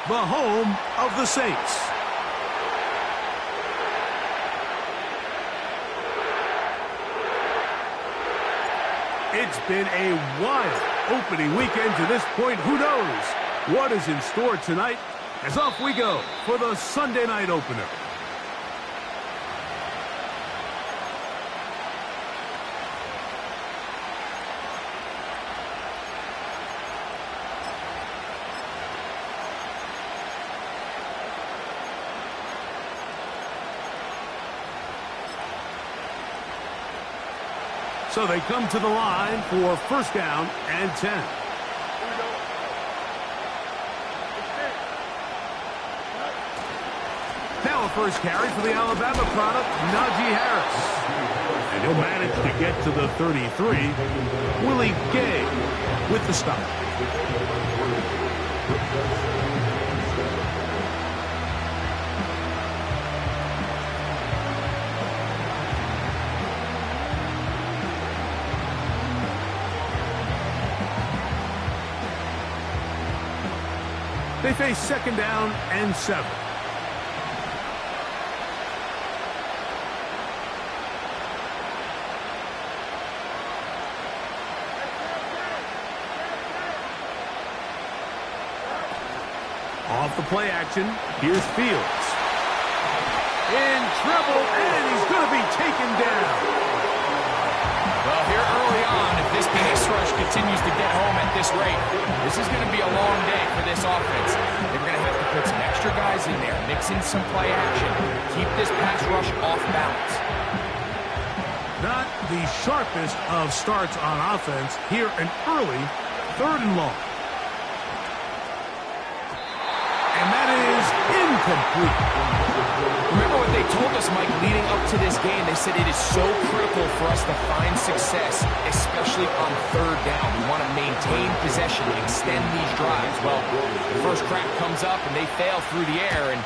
the home of the Saints. It's been a wild opening weekend to this point. Who knows what is in store tonight as off we go for the Sunday night opener. So they come to the line for first down and 10. Now a first carry for the Alabama product, Najee Harris. And he'll manage to get to the 33. Willie Gay with the stop. They face second down and 7. Off the play action, here's Fields. In trouble, and he's going to be taken down. Well, here early on, if this pass rush continues to get home at this rate, this is going to be a long day for this offense. They're going to have to put some extra guys in there, mix in some play action, keep this pass rush off balance. Not the sharpest of starts on offense here, an early 3rd and long. And that is incomplete. Remember what they told us, Mike, leading up to this game. They said it is so critical for us to find success, especially on 3rd down. We want to maintain possession, extend these drives. Well, the first crack comes up and they fail through the air, and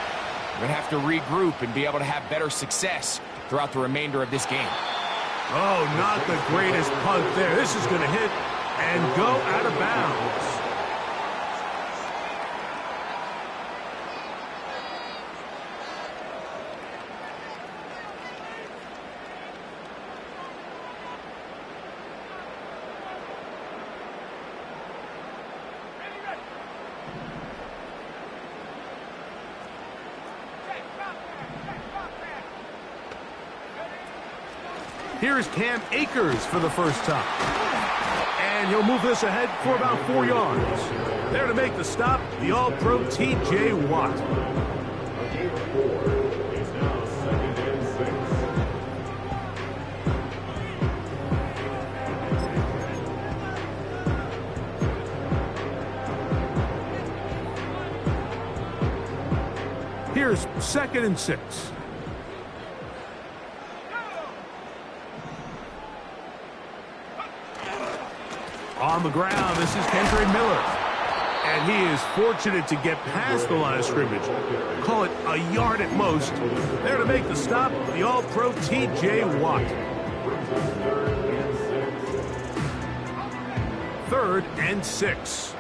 we're going to have to regroup and be able to have better success throughout the remainder of this game. Oh, not the greatest punt there. This is going to hit and go out of bounds. Here's Cam Akers for the first time. And he'll move this ahead for about 4 yards. There to make the stop, the All-Pro T.J. Watt. Here's 2nd and 6. On the ground, this is Kendre Miller. And he is fortunate to get past the line of scrimmage. Call it a yard at most. There to make the stop, the All-Pro T.J. Watt. 3rd and 6.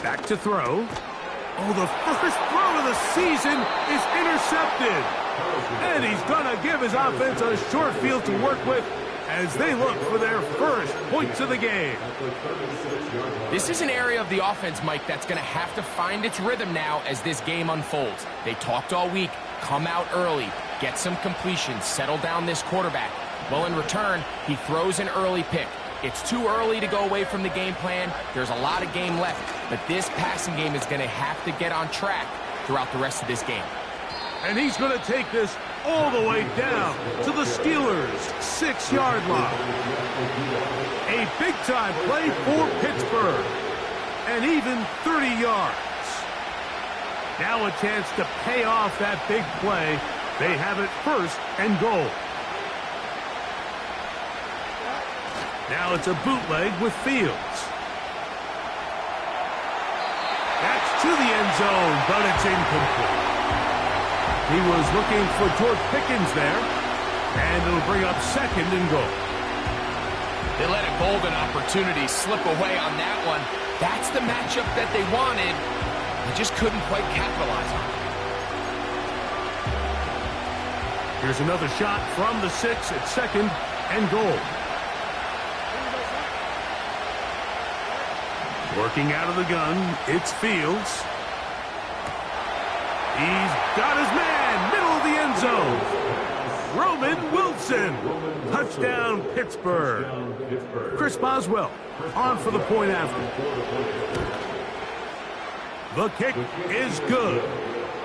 Back to throw. Oh, the first throw of the season is intercepted. And he's going to give his offense a short field to work with as they look for their first points of the game. This is an area of the offense, Mike, that's going to have to find its rhythm now as this game unfolds. They talked all week, come out early, get some completions, settle down this quarterback. Well, in return, he throws an early pick. It's too early to go away from the game plan. There's a lot of game left, but this passing game is going to have to get on track throughout the rest of this game. And he's going to take this all the way down to the Steelers' 6-yard line. A big-time play for Pittsburgh. And even 30 yards. Now a chance to pay off that big play. They have it 1st and goal. Now it's a bootleg with Fields. to the end zone, but it's incomplete. He was looking for George Pickens there, and it'll bring up second and goal. They let a golden opportunity slip away on that one. That's the matchup that they wanted. They just couldn't quite capitalize on it. Here's another shot from the 6 at second and goal. Working out of the gun, it's Fields. He's got his man, middle of the end zone. Roman Wilson. Touchdown, Pittsburgh. Chris Boswell on for the point after. The kick is good.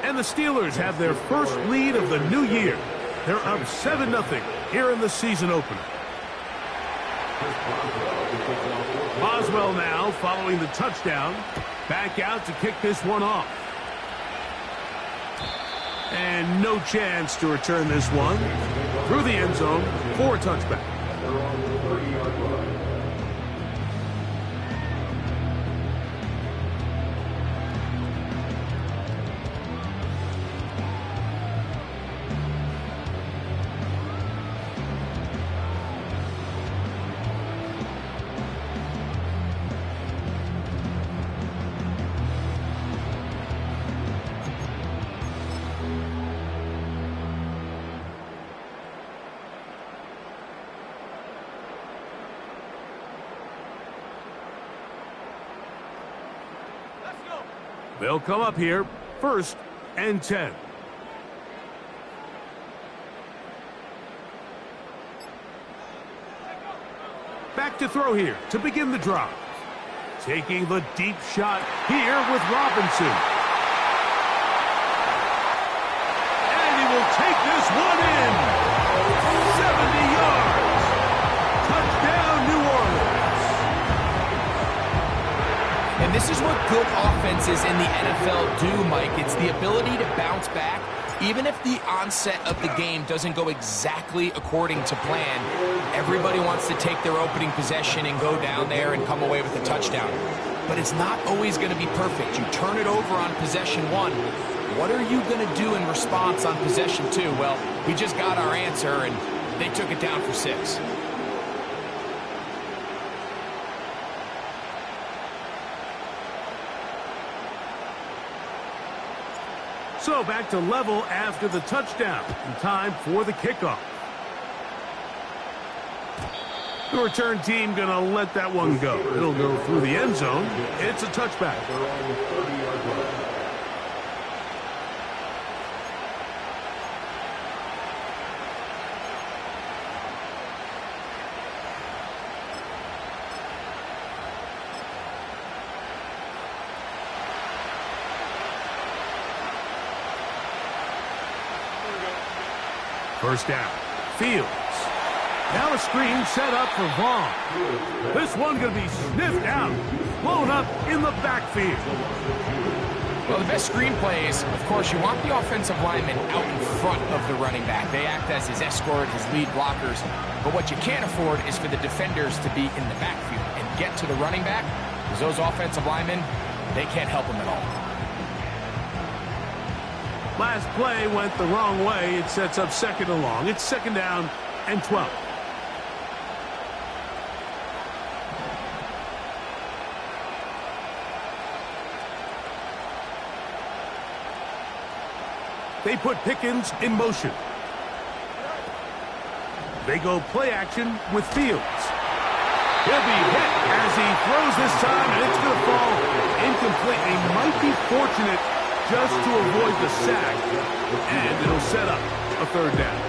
And the Steelers have their first lead of the new year. They're up 7-0 here in the season opener. Boswell now following the touchdown. Back out to kick this one off. And no chance to return this one through the end zone for a touchback. They'll come up here, 1st and 10. Back to throw here to begin the drive. Taking the deep shot here with Robinson. And he will take this one in. 70 yards. Touchdown, New Orleans. And this is what good offenses in the NFL do, Mike. It's the ability to bounce back, even if the onset of the game doesn't go exactly according to plan. Everybody wants to take their opening possession and go down there and come away with a touchdown. But it's not always going to be perfect. You turn it over on possession 1. What are you going to do in response on possession 2? Well, we just got our answer, and they took it down for 6. So back to level after the touchdown. And time for the kickoff. The return team going to let that one go. It'll go through the end zone. It's a touchback. First down. Fields. Now a screen set up for Vaughn. This one going to be sniffed out. Blown up in the backfield. Well, the best screen plays, of course, you want the offensive lineman out in front of the running back. They act as his escort, his lead blockers. But what you can't afford is for the defenders to be in the backfield and get to the running back, because those offensive linemen, they can't help him at all. Last play went the wrong way. It sets up second and long. It's second down and 12. They put Pickens in motion. They go play action with Fields. He'll be hit as he throws this time, and it's going to fall incomplete. He might be fortunate just to avoid the sack, and it'll set up a third down.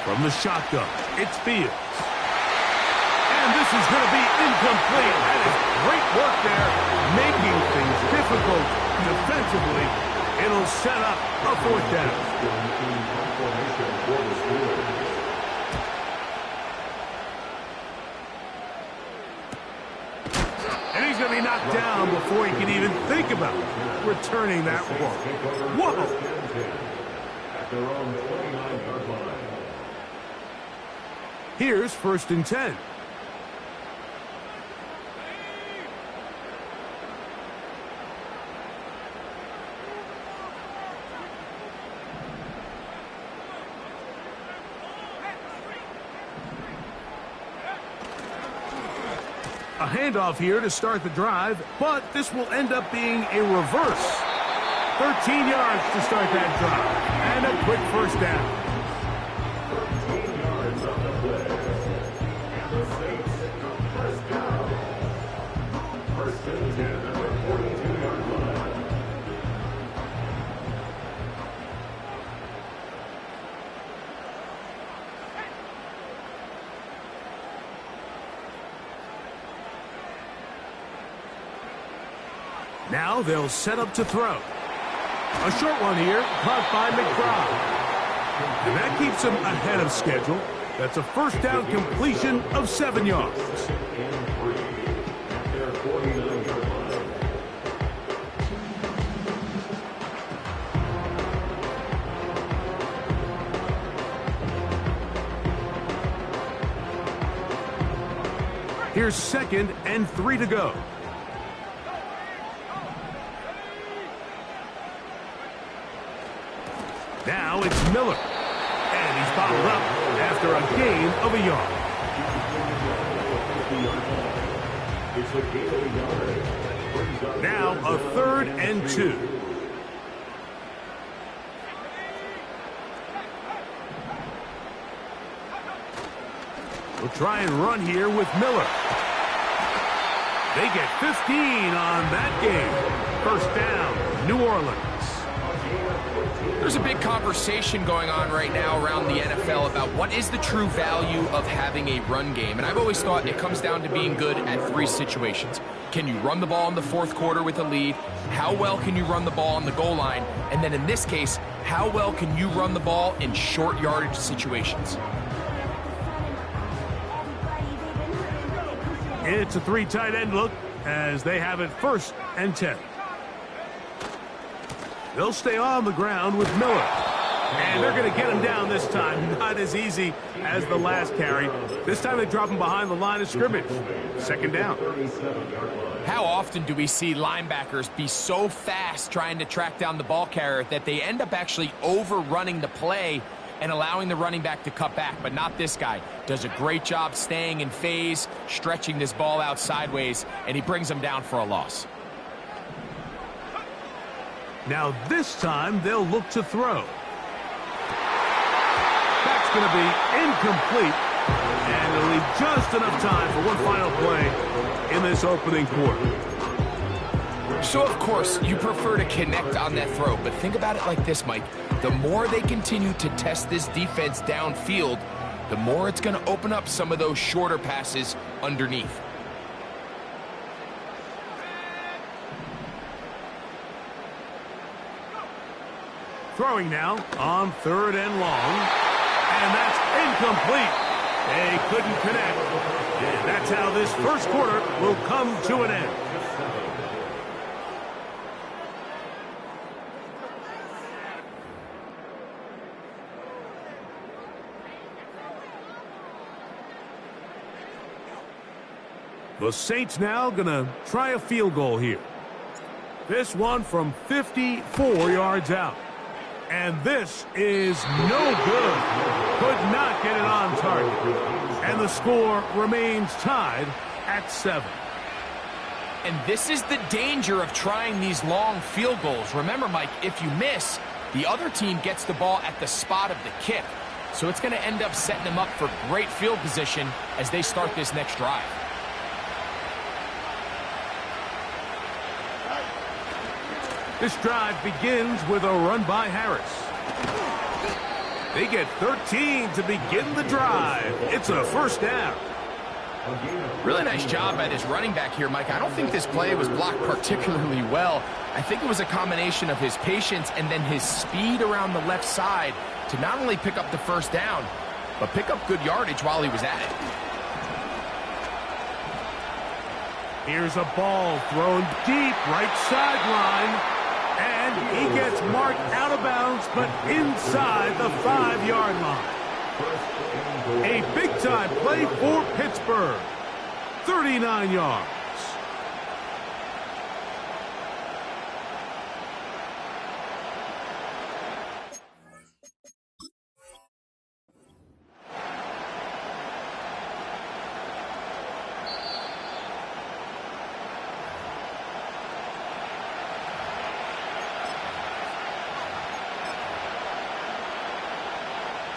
From the shotgun, it's Fields. And this is going to be incomplete. That is great work there, making things difficult defensively. It'll set up a fourth down. And he's going to be knocked down before he can even think about returning that one. Whoa! their own 29-yard line. Here's 1st and 10. A handoff here to start the drive, but this will end up being a reverse. 13 yards to start that drive, and a quick first down. 13 yards on the play, and the Saints first down. 1st and 10 at the 42-yard line. Now they'll set up to throw. A short one here, caught by McBride. And that keeps him ahead of schedule. That's a first down completion of 7 yards. Here's 2nd and 3 to go. Now it's Miller, and he's bottled up after a gain of a yard. Now a 3rd and 2. We'll try and run here with Miller. They get 15 on that game. First down, New Orleans. There's a big conversation going on right now around the NFL about what is the true value of having a run game. And I've always thought it comes down to being good at 3 situations. Can you run the ball in the 4th quarter with a lead? How well can you run the ball on the goal line? And then in this case, how well can you run the ball in short yardage situations? It's a 3 tight end look as they have it 1st and 10. They'll stay on the ground with Miller. And they're going to get him down this time. Not as easy as the last carry. This time they drop him behind the line of scrimmage. 2nd down. How often do we see linebackers be so fast trying to track down the ball carrier that they end up actually overrunning the play and allowing the running back to cut back? But not this guy. Does a great job staying in phase, stretching this ball out sideways, and he brings him down for a loss. Now this time they'll look to throw. That's going to be incomplete. And it'll leave just enough time for one final play in this opening quarter. So, of course, you prefer to connect on that throw. But think about it like this, Mike. The more they continue to test this defense downfield, the more it's going to open up some of those shorter passes underneath. Throwing now on 3rd and long. And that's incomplete. They couldn't connect. And that's how this first quarter will come to an end. The Saints now going to try a field goal here. This one from 54 yards out. And this is no good. Could not get it on target. And the score remains tied at 7. And this is the danger of trying these long field goals. Remember, Mike, if you miss, the other team gets the ball at the spot of the kick. So it's going to end up setting them up for great field position as they start this next drive. This drive begins with a run by Harris. They get 13 to begin the drive. It's a first down. Really nice job by this running back here, Mike. I don't think this play was blocked particularly well. I think it was a combination of his patience and then his speed around the left side to not only pick up the first down, but pick up good yardage while he was at it. Here's a ball thrown deep right sideline. And he gets marked out of bounds, but inside the 5-yard line. A big-time play for Pittsburgh. 39 yards.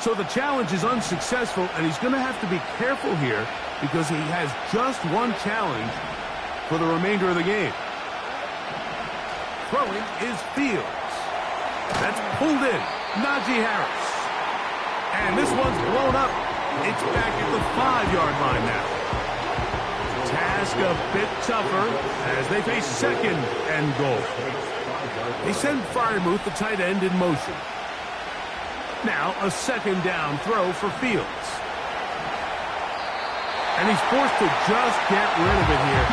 So the challenge is unsuccessful, and he's going to have to be careful here because he has just one challenge for the remainder of the game. Throwing is Fields. That's pulled in. Najee Harris. And this one's blown up. It's back at the 5-yard line now. Task a bit tougher as they face second and goal. They send Freiermuth, the tight end, in motion. Now a second down throw for Fields. And he's forced to just get rid of it here.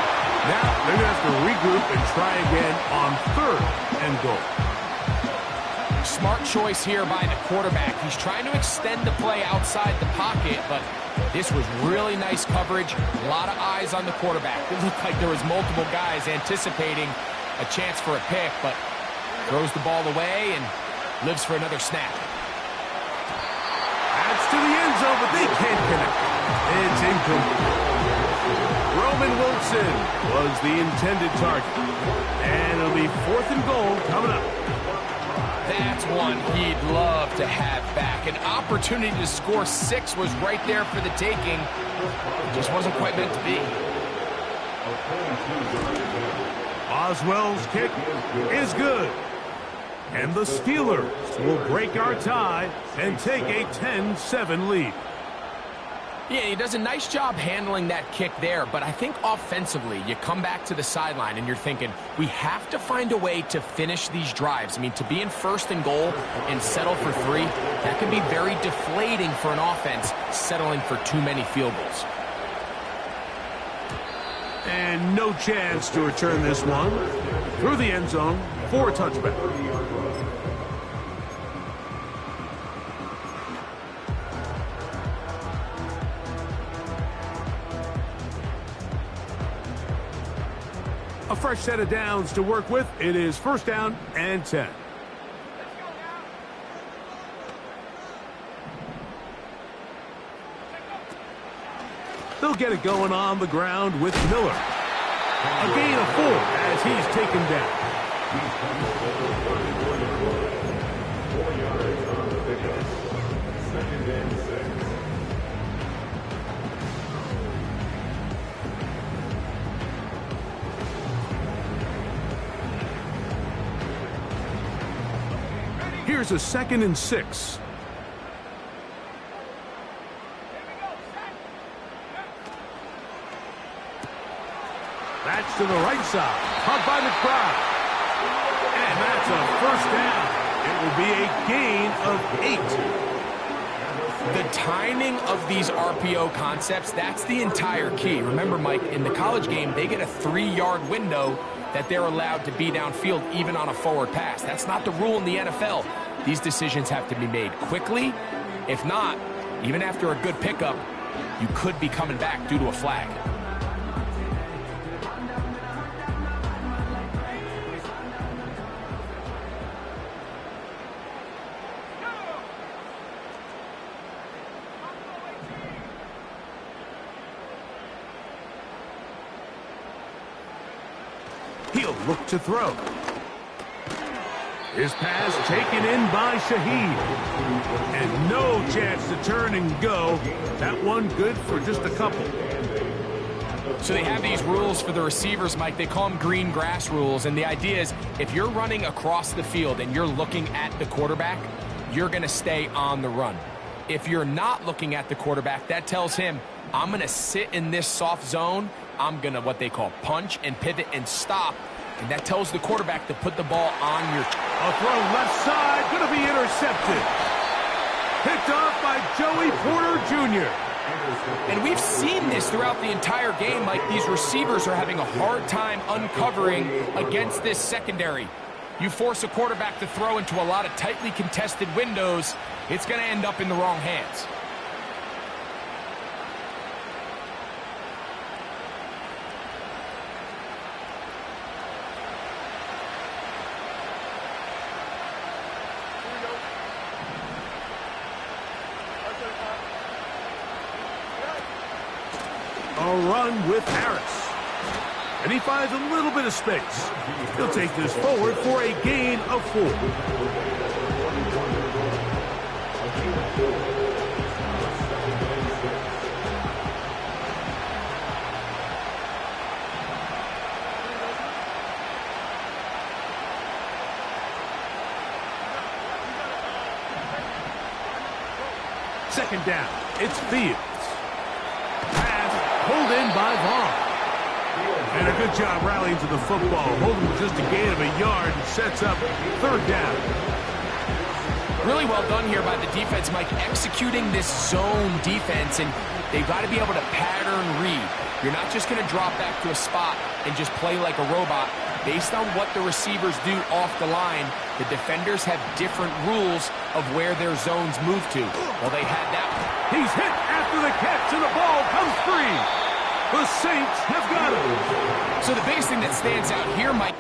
Now they're going to have to regroup and try again on third and goal. Smart choice here by the quarterback. He's trying to extend the play outside the pocket, but this was really nice coverage. A lot of eyes on the quarterback. It looked like there was multiple guys anticipating a chance for a pick, but throws the ball away and lives for another snap. To the end zone, but they can't connect. It's incomplete. Roman Wilson was the intended target. And it'll be 4th and goal coming up. That's one he'd love to have back. An opportunity to score 6 was right there for the taking. Just wasn't quite meant to be. Oswell's kick is good. And the Steelers will break our tie and take a 10-7 lead. Yeah, he does a nice job handling that kick there, but I think offensively, you come back to the sideline and you're thinking, we have to find a way to finish these drives. I mean, to be in 1st and goal and settle for 3, that can be very deflating for an offense settling for too many field goals. And no chance to return this one through the end zone for a touchback. A fresh set of downs to work with. It is 1st down and 10. They'll get it going on the ground with Miller. A gain of 4 as he's taken down. Here's a 2nd and 6. That's to the right side. Caught by McBride. And that's a 1st down. It will be a gain of 8. The timing of these RPO concepts, that's the entire key. Remember, Mike, in the college game, they get a 3-yard window that they're allowed to be downfield even on a forward pass. That's not the rule in the NFL. These decisions have to be made quickly. If not, even after a good pickup, you could be coming back due to a flag. He'll look to throw. His pass taken in by Shaheed. And no chance to turn and go. That one good for just a couple. So they have these rules for the receivers, Mike. They call them green grass rules. And the idea is if you're running across the field and you're looking at the quarterback, you're going to stay on the run. If you're not looking at the quarterback, that tells him, I'm going to sit in this soft zone. I'm going to what they call punch and pivot and stop. And that tells the quarterback to put the ball on your... A throw left side, going to be intercepted. Picked off by Joey Porter Jr. And we've seen this throughout the entire game. Like, these receivers are having a hard time uncovering against this secondary. You force a quarterback to throw into a lot of tightly contested windows, it's going to end up in the wrong hands. A run with Harris. And he finds a little bit of space. He'll take this forward for a gain of 4. Second down. It's Fields. Pass pulled in by Vaughn. And a good job rallying to the football. Holding just a gain of a yard and sets up third down. Really well done here by the defense, Mike, executing this zone defense, and they've got to be able to pattern read. You're not just going to drop back to a spot and just play like a robot. Based on what the receivers do off the line, the defenders have different rules of where their zones move to. Well, they had that one. He's hit after the catch, and the ball comes free. The Saints have got it. So the biggest thing that stands out here, Mike,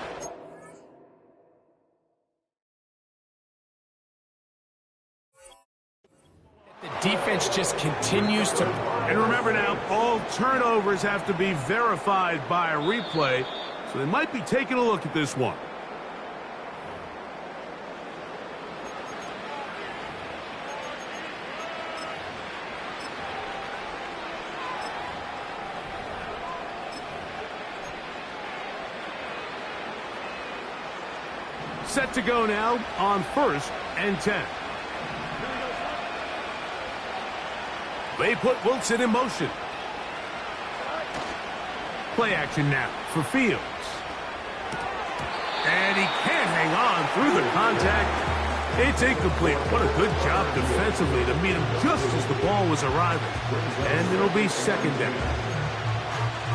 the defense just continues to... And remember now, all turnovers have to be verified by a replay, so they might be taking a look at this one. Set to go now on 1st and 10. They put Wilson in motion. Play action now for Fields. And he can't hang on through the contact. It's incomplete. What a good job defensively to meet him just as the ball was arriving. And it'll be second down.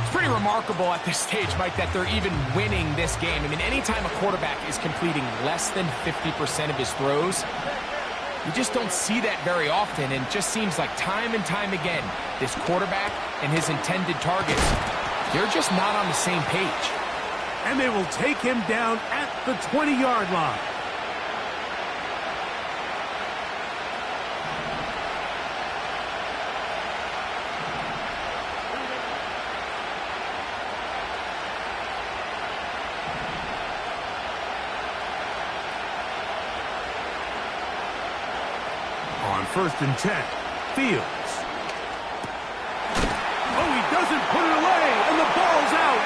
It's pretty remarkable at this stage, Mike, that they're even winning this game. I mean, anytime a quarterback is completing less than 50% of his throws, you just don't see that very often, and it just seems like time and time again, this quarterback and his intended targets, they're just not on the same page. And they will take him down at the 20-yard line. On 1st and 10, Fields. Oh, he doesn't put it away, and the ball's out.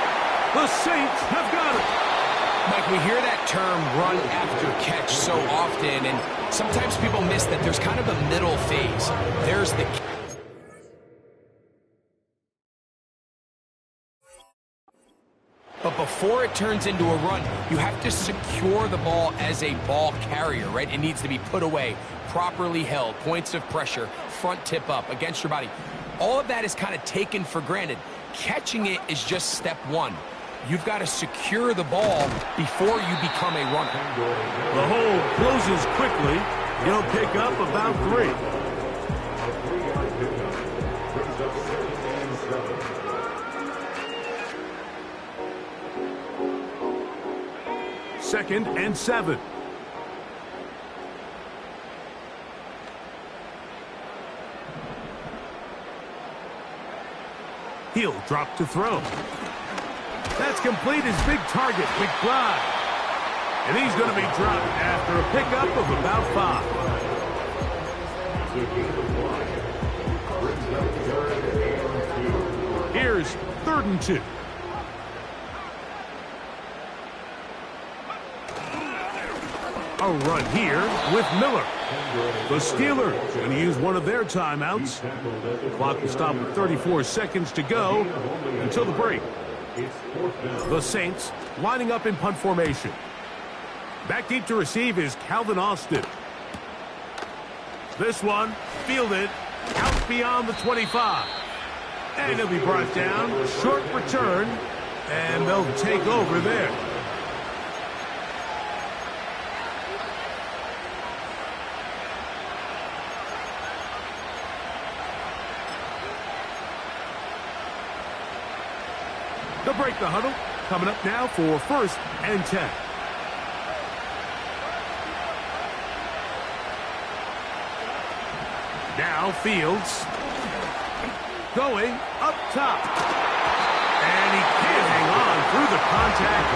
The Saints have got it. Mike, we hear that term run after catch so often, and sometimes people miss that there's kind of a middle phase. There's the... But before it turns into a run, you have to secure the ball as a ball carrier, right? It needs to be put away, properly held, points of pressure, front tip up against your body. All of that is kind of taken for granted. Catching it is just step one. You've got to secure the ball before you become a runner. The hole closes quickly. He'll pick up about 3. Second and 7. He'll drop to throw. That's complete. His big target, McBride. And he's going to be dropped after a pickup of about 5. Here's 3rd and 2. A run here with Miller. The Steelers going to use one of their timeouts. The clock will stop with 34 seconds to go until the break. The Saints lining up in punt formation. Back deep to receive is Calvin Austin. This one fielded out beyond the 25. And he'll be brought down. Short return. And they'll take over there. They'll break the huddle. Coming up now for 1st and 10. Now Fields. Going up top. And he can't hang on through the contact.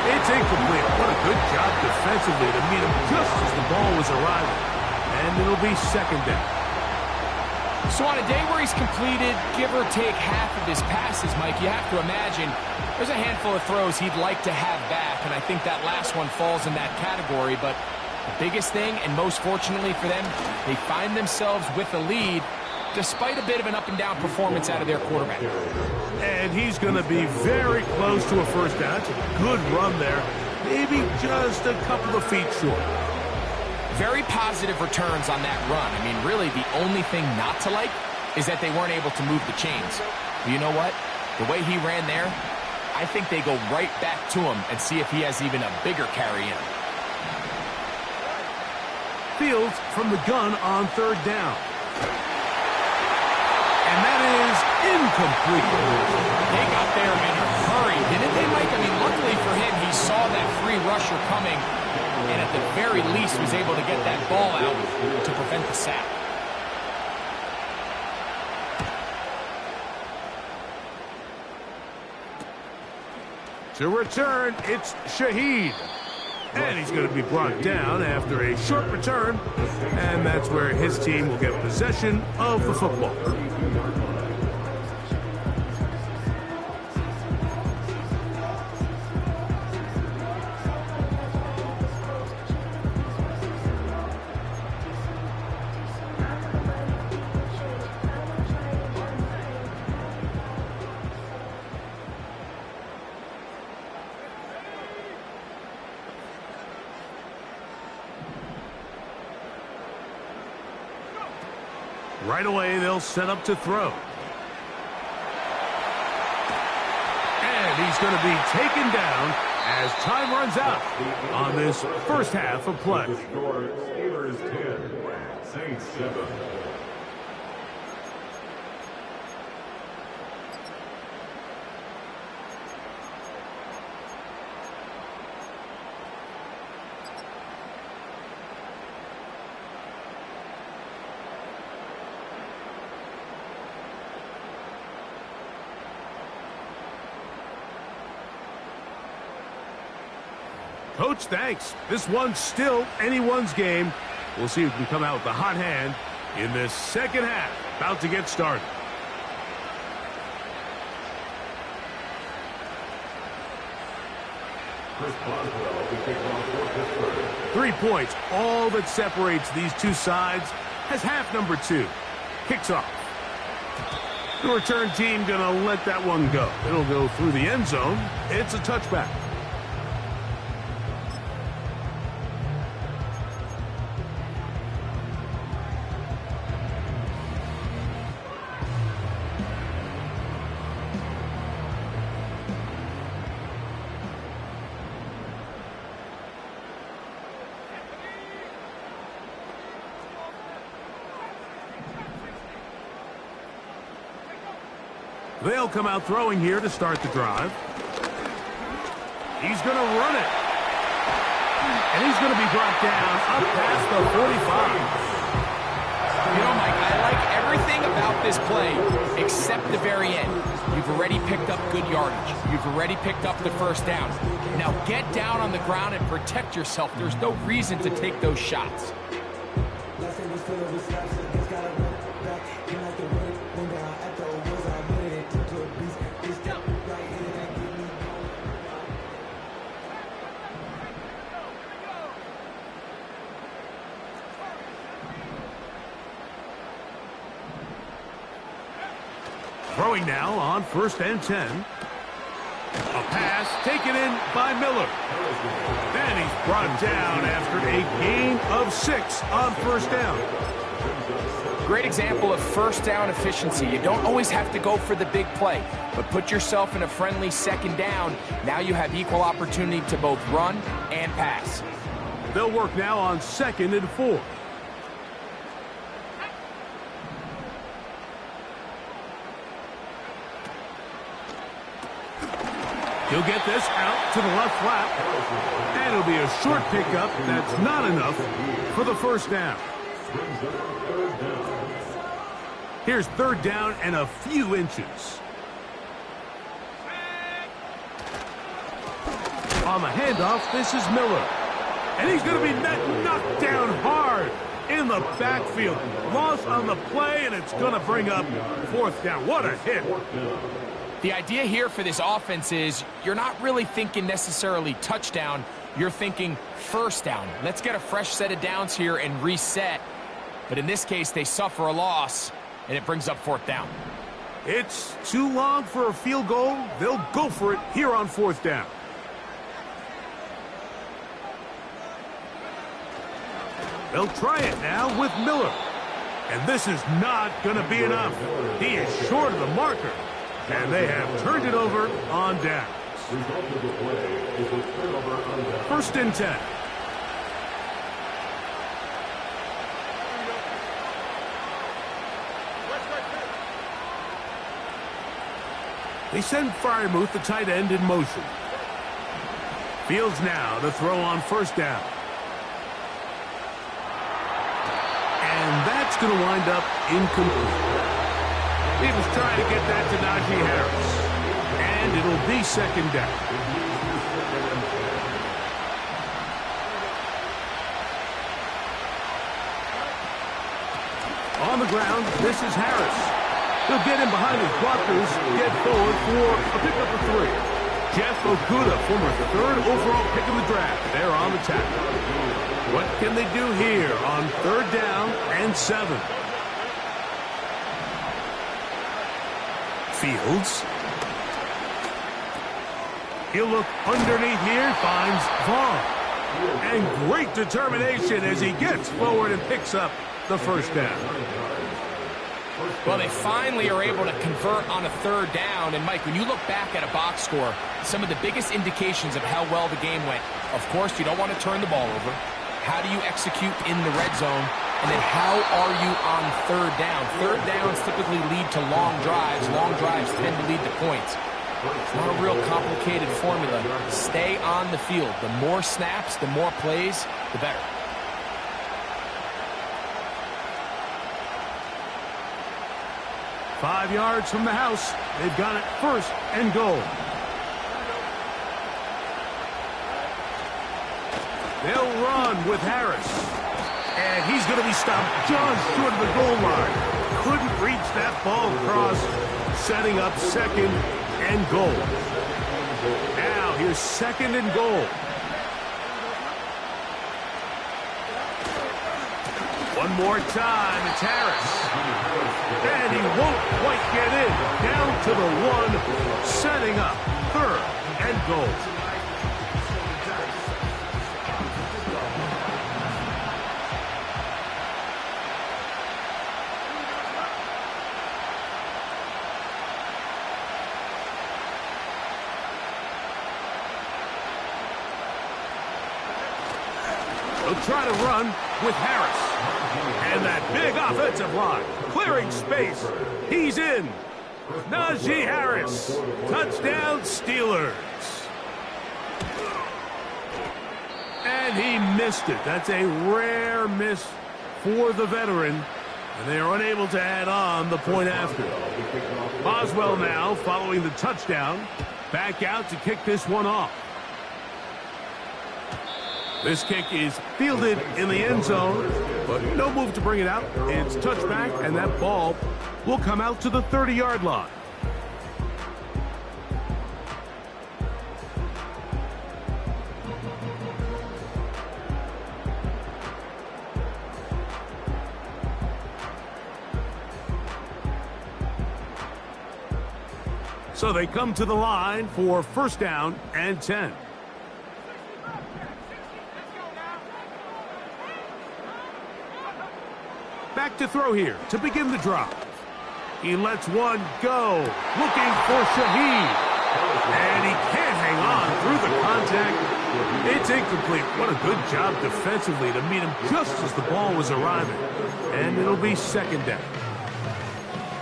It's incomplete. What a good job defensively to meet him just as the ball was arriving. And it'll be 2nd down. So on a day where he's completed, give or take half of his passes, Mike, you have to imagine there's a handful of throws he'd like to have back, and I think that last one falls in that category. But the biggest thing, and most fortunately for them, they find themselves with a lead despite a bit of an up-and-down performance out of their quarterback. And he's going to be very close to a 1st down. It's a good run there. Maybe just a couple of feet short. Very positive returns on that run. I mean, really, the only thing not to like is that they weren't able to move the chains. But you know what? The way he ran there, I think they go right back to him and see if he has even a bigger carry in him. Fields from the gun on 3rd down. And that is incomplete. They got there in a hurry, didn't they, Mike? I mean, luckily for him, he saw that free rusher coming, and at the very least was able to get that ball out to prevent the sack. To return, it's Shaheed. And he's going to be brought down after a short return. And that's where his team will get possession of the football. Right away, they'll set up to throw. And he's going to be taken down as time runs out on this 1st half of play. Steelers 10, Saints 7. Coach, thanks. This one's still anyone's game. We'll see who can come out with the hot hand in this 2nd half. About to get started. Chris Boswell will kick off for Pittsburgh. 3 points. All that separates these two sides has half number 2. Kicks off. The return team going to let that one go. It'll go through the end zone. It's a touchback. They'll come out throwing here to start the drive. He's going to run it. And he's going to be brought down up past the 45. You know, Mike, I like everything about this play except the very end. You've already picked up good yardage. You've already picked up the 1st down. Now get down on the ground and protect yourself. There's no reason to take those shots. Throwing now on 1st and 10. A pass taken in by Miller. Then he's brought down after a gain of 6 on 1st down. Great example of 1st down efficiency. You don't always have to go for the big play, but put yourself in a friendly 2nd down. Now you have equal opportunity to both run and pass. They'll work now on 2nd and 4. He'll get this out to the left flap. And it'll be a short pickup that's not enough for the first down. Here's third down and a few inches. On the handoff, this is Miller. And he's going to be knocked down hard in the backfield. Loss on the play, and it's going to bring up fourth down. What a hit. The idea here for this offense is you're not really thinking necessarily touchdown. You're thinking first down. Let's get a fresh set of downs here and reset. But in this case, they suffer a loss, and it brings up fourth down. It's too long for a field goal. They'll go for it here on fourth down. They'll try it now with Miller. And this is not going to be enough. He is short of the marker. And they have turned it over on downs. First and 10. They send Freiermuth, the tight end, in motion. Fields now to throw on first down. And that's going to wind up incomplete. He was trying to get that to Najee Harris. And it'll be second down. On the ground, this is Harris. He'll get in behind his blockers, get forward for a pickup of 3. Jeff Okudah, former 3rd overall pick in the draft. They're on the tackle. What can they do here on third down and 7? Fields. He'll look underneath here, finds Vaughn. And great determination as he gets forward and picks up the first down. Well, they finally are able to convert on a third down. And, Mike, when you look back at a box score, some of the biggest indications of how well the game went, of course, you don't want to turn the ball over. How do you execute in the red zone? And then how are you on third down? Third downs typically lead to long drives. Long drives tend to lead to points. It's not a real complicated formula. Stay on the field. The more snaps, the more plays, the better. Five yards from the house. They've got it first and goal. They'll run with Harris. And he's going to be stopped just short of the goal line. Couldn't reach that ball across, setting up second and goal. Now here's second and goal. One more time, it's Harris. And he won't quite get in. Down to the 1, setting up third and goal. They'll try to run with Harris. And that big offensive line, clearing space. He's in. Najee Harris. Touchdown, Steelers. And he missed it. That's a rare miss for the veteran. And they are unable to add on the point after. Boswell now following the touchdown. Back out to kick this one off. This kick is fielded in the end zone, but no move to bring it out. It's touchback, and that ball will come out to the 30-yard line. So they come to the line for first down and 10. Back to throw here to begin the drive. He lets one go, looking for Shaheed. And he can't hang on through the contact. It's incomplete. What a good job defensively to meet him just as the ball was arriving. And it'll be second down.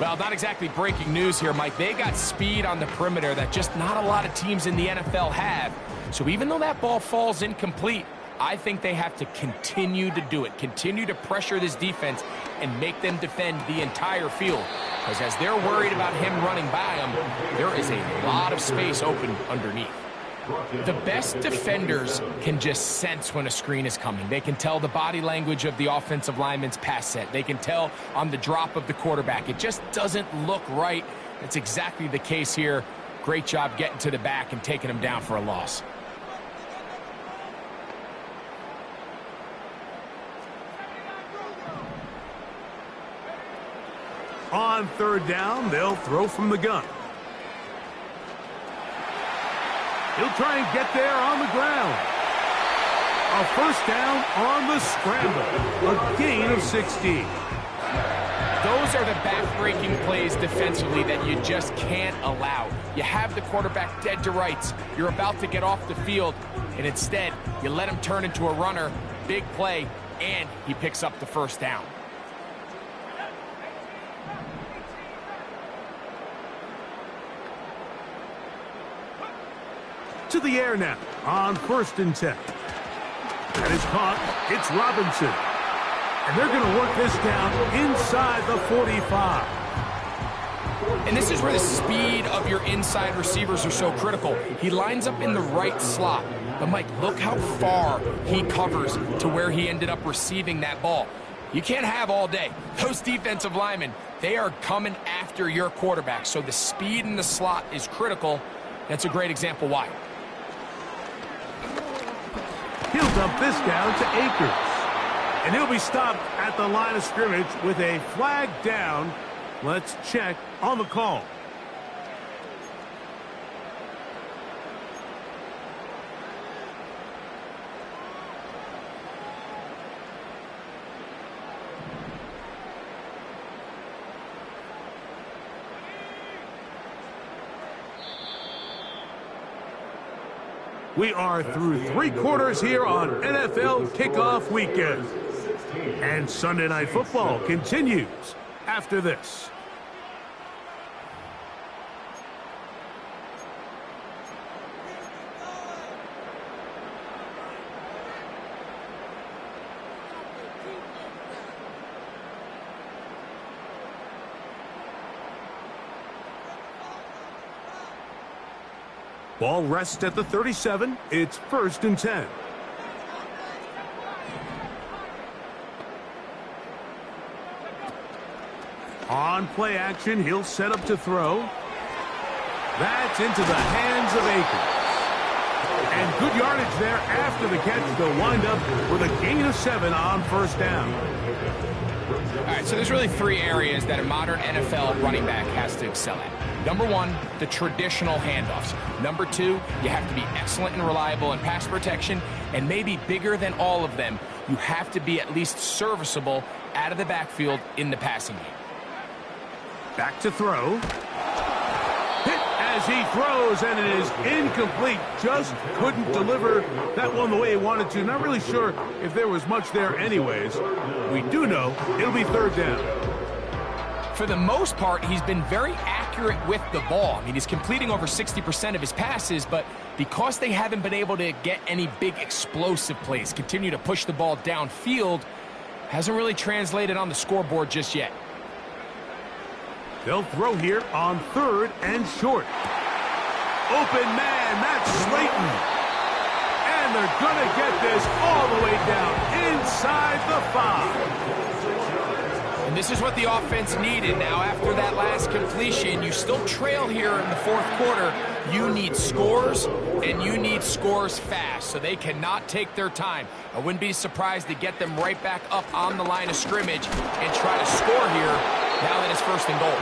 Well, not exactly breaking news here, Mike. They got speed on the perimeter that just not a lot of teams in the NFL have. So even though that ball falls incomplete, I think they have to continue to do it, continue to pressure this defense and make them defend the entire field. Because as they're worried about him running by them, there is a lot of space open underneath. The best defenders can just sense when a screen is coming. They can tell the body language of the offensive lineman's pass set. They can tell on the drop of the quarterback. It just doesn't look right. That's exactly the case here. Great job getting to the back and taking him down for a loss. On third down, they'll throw from the gun. He'll try and get there on the ground. A first down on the scramble. A gain of 16. Those are the back-breaking plays defensively that you just can't allow. You have the quarterback dead to rights. You're about to get off the field, and instead, you let him turn into a runner. Big play, and he picks up the first down. To the air now on 1st and 10. That is caught. It's Robinson. And they're going to work this down inside the 45. And this is where the speed of your inside receivers are so critical. He lines up in the right slot. But, Mike, look how far he covers to where he ended up receiving that ball. You can't have all day. Those defensive linemen, they are coming after your quarterback. So the speed in the slot is critical. That's a great example why. He'll dump this down to Akers. And he'll be stopped at the line of scrimmage with a flag down. Let's check on the call. We are through 3 quarters here on NFL Kickoff Weekend. And Sunday Night Football continues after this. Ball rests at the 37. It's 1st and 10. On play action, he'll set up to throw. That's into the hands of Akers. And good yardage there after the catch. They'll wind up with a gain of 7 on 1st down. All right, so there's really 3 areas that a modern NFL running back has to excel at. Number 1, the traditional handoffs. Number 2, you have to be excellent and reliable in pass protection. And maybe bigger than all of them, you have to be at least serviceable out of the backfield in the passing game. Back to throw. Hit as he throws, and it is incomplete. Just couldn't deliver that one the way he wanted to. Not really sure if there was much there anyways. We do know it'll be 3rd down. For the most part, he's been very accurate with the ball. I mean, he's completing over 60% of his passes, but because they haven't been able to get any big explosive plays, continue to push the ball downfield, hasn't really translated on the scoreboard just yet. They'll throw here on 3rd and short. Open man, that's Slayton. And they're going to get this all the way down inside the 5. And this is what the offense needed. Now, after that last completion, you still trail here in the 4th quarter. You need scores, and you need scores fast, so they cannot take their time. I wouldn't be surprised to get them right back up on the line of scrimmage and try to score here now that it's 1st and goal.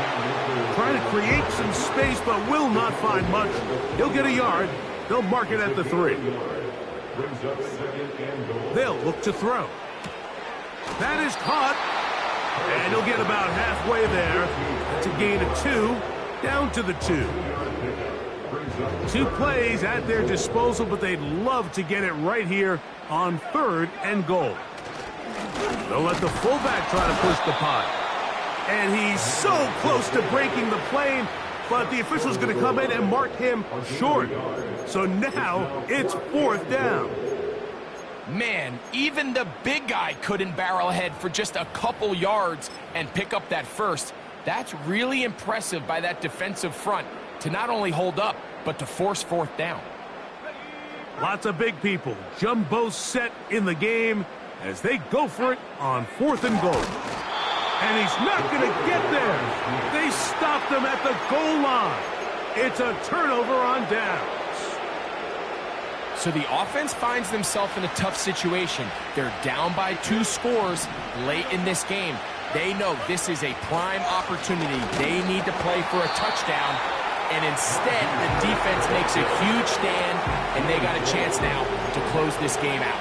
Trying to create some space, but will not find much. He'll get a yard. They'll mark it at the 3. They'll look to throw. That is caught. And he'll get about halfway there. That's a gain of 2, down to the 2. 2 plays at their disposal, but they'd love to get it right here on 3rd and goal. They'll let the fullback try to push the punt. And he's so close to breaking the plane, but the official's going to come in and mark him short. So now it's 4th down. Man, even the big guy couldn't barrel ahead for just a couple yards and pick up that first. That's really impressive by that defensive front to not only hold up, but to force 4th down. Lots of big people. Jumbo set in the game as they go for it on 4th and goal. And he's not going to get there. They stopped him at the goal line. It's a turnover on downs. So the offense finds themselves in a tough situation. They're down by 2 scores late in this game. They know this is a prime opportunity. They need to play for a touchdown. And instead, the defense makes a huge stand, and they got a chance now to close this game out.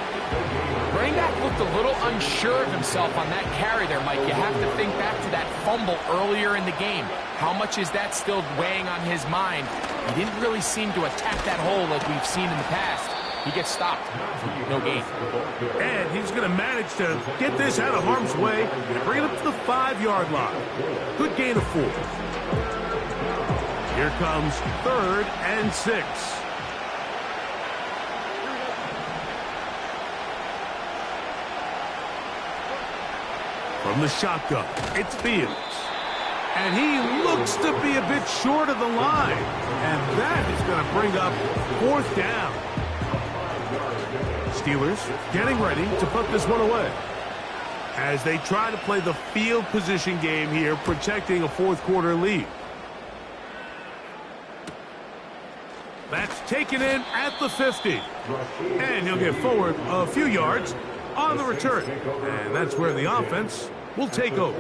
Running back looked a little unsure of himself on that carry there, Mike. You have to think back to that fumble earlier in the game. How much is that still weighing on his mind? He didn't really seem to attack that hole like we've seen in the past. He gets stopped. No gain. And he's going to manage to get this out of harm's way and bring it up to the 5-yard line. Good gain of 4. Here comes 3rd and 6. From the shotgun, it's Fields. And he looks to be a bit short of the line. And that is going to bring up 4th down. Steelers getting ready to put this one away as they try to play the field position game here, protecting a 4th quarter lead. That's taken in at the 50. And he'll get forward a few yards on the return. And that's where the offense will take over.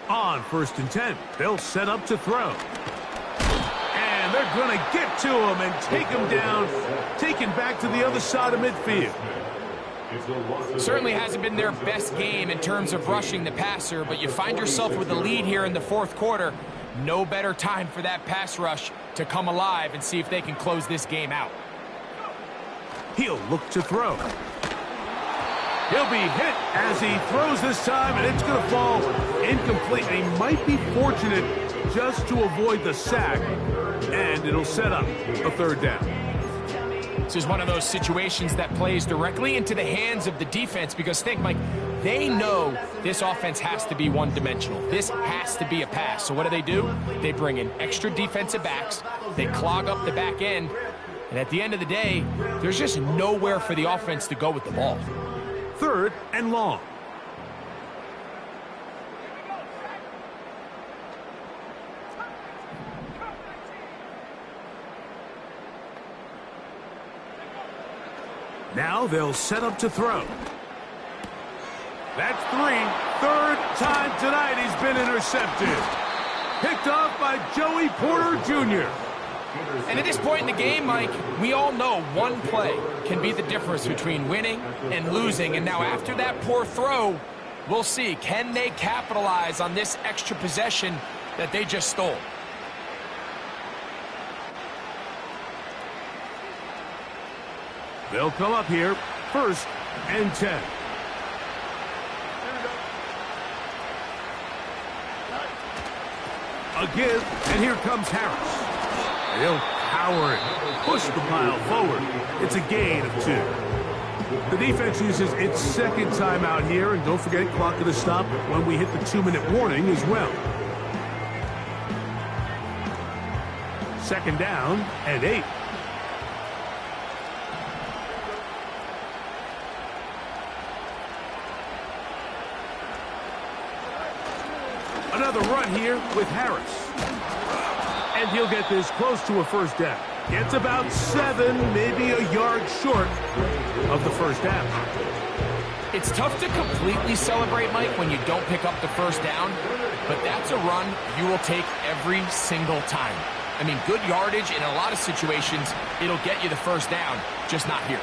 On 1st and 10, they'll set up to throw. And they're going to get to him and take him down, taken back to the other side of midfield. Certainly hasn't been their best game in terms of rushing the passer, but you find yourself with the lead here in the 4th quarter. No better time for that pass rush to come alive and see if they can close this game out. He'll look to throw. He'll be hit as he throws this time, and it's going to fall incomplete. And he might be fortunate just to avoid the sack, and it'll set up a 3rd down. This is one of those situations that plays directly into the hands of the defense because think, Mike, they know this offense has to be one-dimensional. This has to be a pass. So what do? They bring in extra defensive backs. They clog up the back end. And at the end of the day, there's just nowhere for the offense to go with the ball. 3rd and long. Now they'll set up to throw. That's 3. 3rd time tonight he's been intercepted. Picked off by Joey Porter Jr. And at this point in the game, Mike, we all know one play can be the difference between winning and losing. And now after that poor throw, we'll see, can they capitalize on this extra possession that they just stole? They'll come up here, 1st and 10. A give, and here comes Harris. And he'll power it, push the pile forward. It's a gain of 2. The defense uses its 2nd timeout here, and don't forget, clock to stop when we hit the 2-minute warning as well. 2nd down and 8. Another run here with Harris. And he'll get this close to a 1st down. Gets about 7, maybe a yard short of the 1st down. It's tough to completely celebrate, Mike, when you don't pick up the 1st down, but that's a run you will take every single time. I mean, good yardage in a lot of situations, it'll get you the first down, just not here.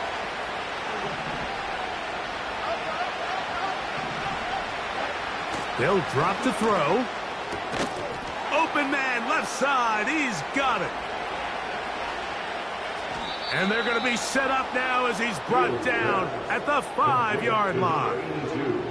They'll drop to throw. Open man, left side. He's got it. And they're going to be set up now as he's brought down at the 5-yard line.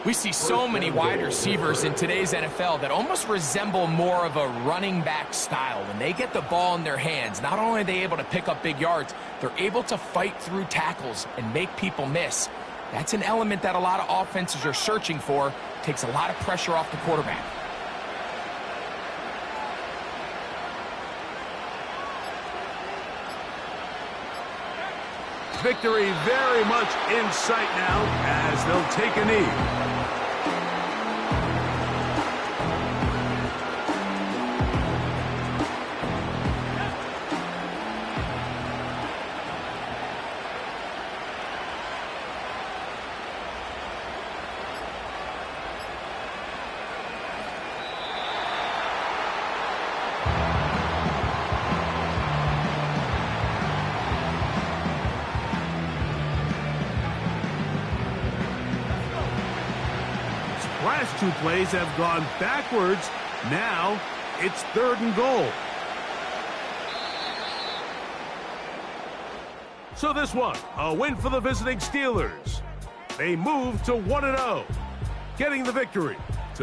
We see so many wide receivers in today's NFL that almost resemble more of a running back style. When they get the ball in their hands, not only are they able to pick up big yards, they're able to fight through tackles and make people miss. That's an element that a lot of offenses are searching for. Takes a lot of pressure off the quarterback. Victory very much in sight now as they'll take a knee. Last two plays have gone backwards. Now it's 3rd and goal. So this one, a win for the visiting Steelers. They move to 1-0, getting the victory.